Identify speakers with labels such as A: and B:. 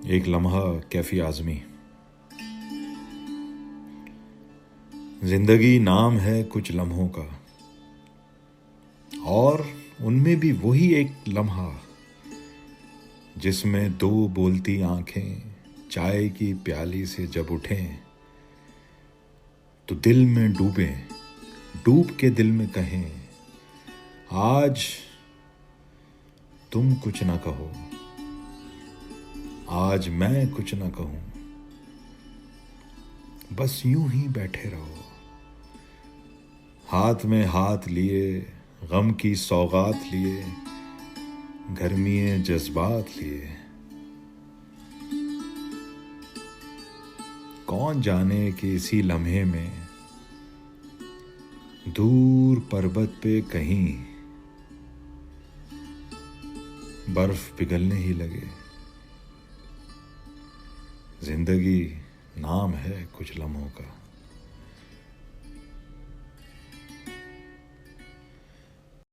A: एक लम्हा कैफी आजमी। जिंदगी नाम है कुछ लम्हों का, और उनमें भी वही एक लम्हा जिसमें दो बोलती आंखें चाय की प्याली से जब उठें तो दिल में डूब के दिल में कहें, आज तुम कुछ ना कहो, आज मैं कुछ ना कहूं, बस यूं ही बैठे रहो, हाथ में हाथ लिए, गम की सौगात लिए, गर्मीए जज्बात लिए। कौन जाने कि इसी लम्हे में दूर पर्वत पे कहीं बर्फ पिघलने ही लगे। जिंदगी नाम है कुछ लम्हों का।